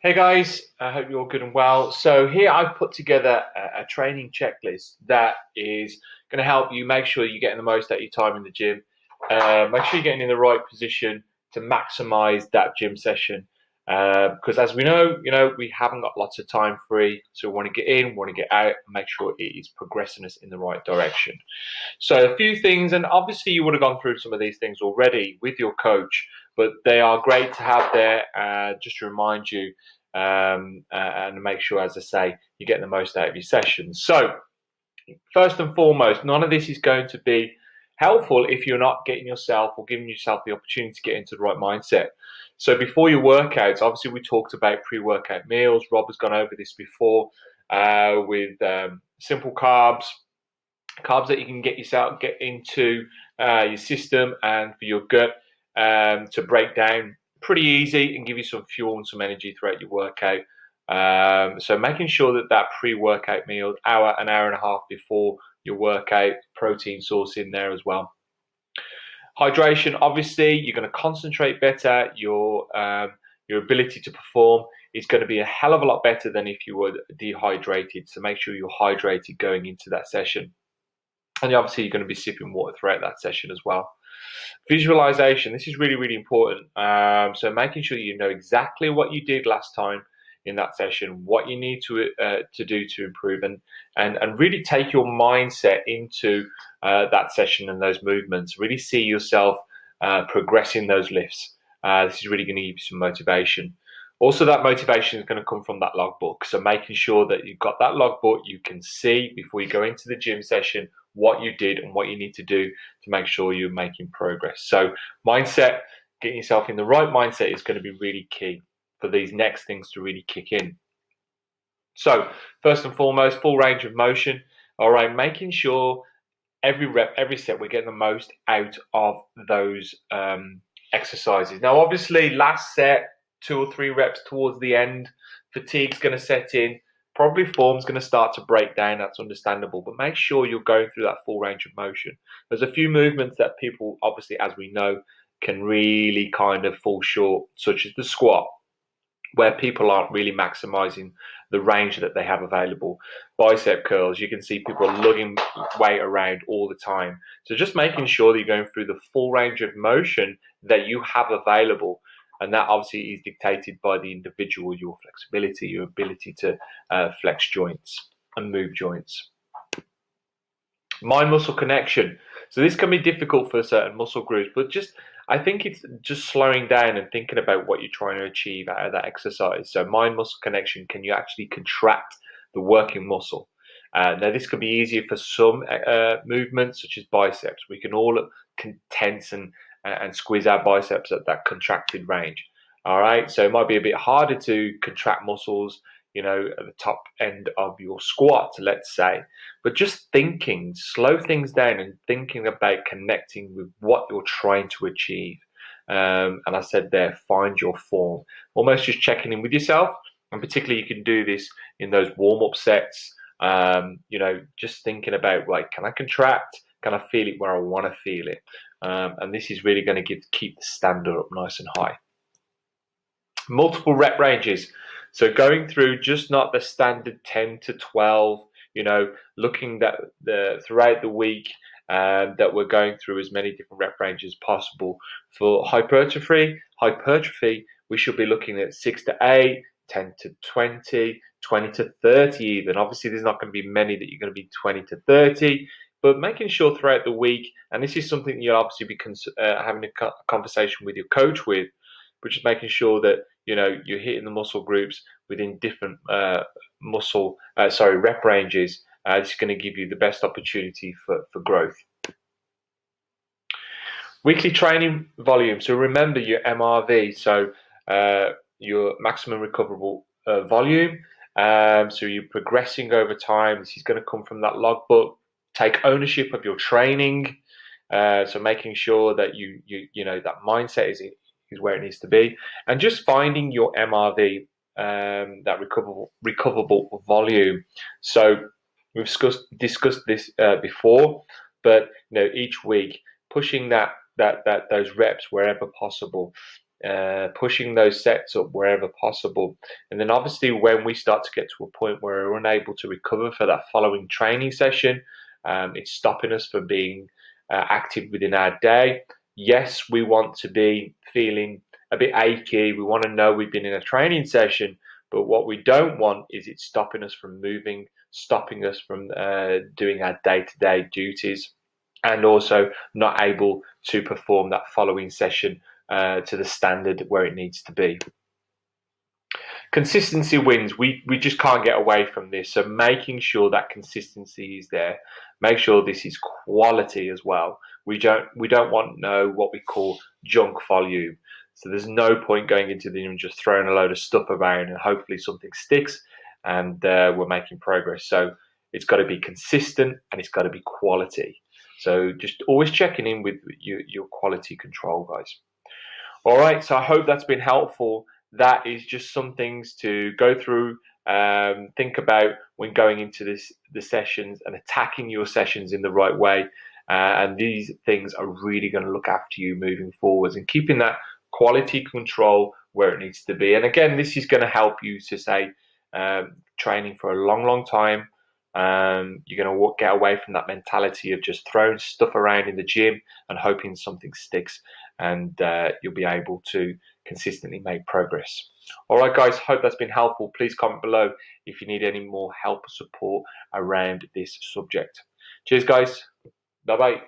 Hey guys, I hope you're all good and well. So here I've put together a training checklist that is going to help you make sure you're getting the most out of your time in the gym. Make sure you're getting in the right position to maximize that gym session. Because as we know, we haven't got lots of time free, so we want to get in, we want to get out, and make sure it is progressing us in the right direction. So a few things, and obviously you would have gone through some of these things already with your coach, but they are great to have there just to remind you and make sure, as I say, you're getting the most out of your sessions. So first and foremost, none of this is going to be helpful if you're not getting yourself or giving yourself the opportunity to get into the right mindset. So before your workouts, obviously we talked about pre-workout meals. Rob has gone over this before with simple carbs that you can get into your system and for your gut to break down pretty easy and give you some fuel and some energy throughout your workout. So making sure that pre-workout meal, an hour and a half before your workout, protein source in there as well. Hydration, obviously, you're going to concentrate better. Your ability to perform is going to be a hell of a lot better than if you were dehydrated. So make sure you're hydrated going into that session. And obviously, you're going to be sipping water throughout that session as well. Visualization, this is really, really important. So making sure you know exactly what you did last time in that session, what you need to do to improve, and really take your mindset into that session and those movements. Really see yourself progressing those lifts. This is really going to give you some motivation. Also, that motivation is going to come from that logbook. So making sure that you've got that logbook, you can see before you go into the gym session what you did and what you need to do to make sure you're making progress. So mindset, getting yourself in the right mindset is going to be really key for these next things to really kick in. So first and foremost, full range of motion. All right, making sure every rep, every set, we're getting the most out of those exercises. Now, obviously, last set, 2 or 3 reps towards the end, fatigue's going to set in. Probably form's going to start to break down. That's understandable, but make sure you're going through that full range of motion. There's a few movements that people, obviously, as we know, can really kind of fall short, such as the squat, where people aren't really maximizing the range that they have available. Bicep curls, you can see people lugging weight around all the time. So just making sure that you're going through the full range of motion that you have available. And that obviously is dictated by the individual, your flexibility, your ability to flex joints and move joints. Mind muscle connection. So this can be difficult for certain muscle groups, but I think it's just slowing down and thinking about what you're trying to achieve out of that exercise. So mind muscle connection, can you actually contract the working muscle? Now this could be easier for some movements such as biceps. We can all tense and squeeze our biceps at that contracted range. All right, so it might be a bit harder to contract muscles, at the top end of your squat, let's say. But just thinking, slow things down and thinking about connecting with what you're trying to achieve. And I said there, find your form. Almost just checking in with yourself. And particularly you can do this in those warm-up sets. Just thinking about, like, can I contract? Can I feel it where I want to feel it? And this is really going to keep the standard up nice and high. Multiple rep ranges. So going through just not the standard 10 to 12, looking that throughout the week that we're going through as many different rep ranges as possible. For hypertrophy, we should be looking at 6 to 8, 10 to 20, 20 to 30 even. Obviously, there's not going to be many that you're going to be 20 to 30, but making sure throughout the week, and this is something you'll obviously be having a conversation with your coach with, but just making sure that you're hitting the muscle groups within different rep ranges. This is going to give you the best opportunity for growth. Weekly training volume. So remember your MRV, so your maximum recoverable volume. So you're progressing over time. This is going to come from that logbook. Take ownership of your training. So making sure that you that mindset is where it needs to be, and just finding your MRV, that recoverable volume. So we've discussed this before, but each week pushing those reps wherever possible. pushing those sets up wherever possible. And then obviously when we start to get to a point where we're unable to recover for that following training session, it's stopping us from being active within our day. Yes, we want to be feeling a bit achy. We want to know we've been in a training session, but what we don't want is it stopping us from moving, stopping us from doing our day-to-day duties, and also not able to perform that following session to the standard where it needs to be. Consistency wins. We just can't get away from this. So making sure that consistency is there. Make sure this is quality as well. We don't want what we call junk volume. So there's no point going into the gym and just throwing a load of stuff around and hopefully something sticks and we're making progress. So it's got to be consistent and it's got to be quality. So just always checking in with your quality control, guys. All right, so I hope that's been helpful. That is just some things to go through, think about when going into the sessions and attacking your sessions in the right way. And these things are really going to look after you moving forwards and keeping that quality control where it needs to be. And again, this is going to help you to say training for a long, long time. You're going to get away from that mentality of just throwing stuff around in the gym and hoping something sticks, and you'll be able to consistently make progress. All right, guys, hope that's been helpful. Please comment below if you need any more help or support around this subject. Cheers, guys. Bye-bye.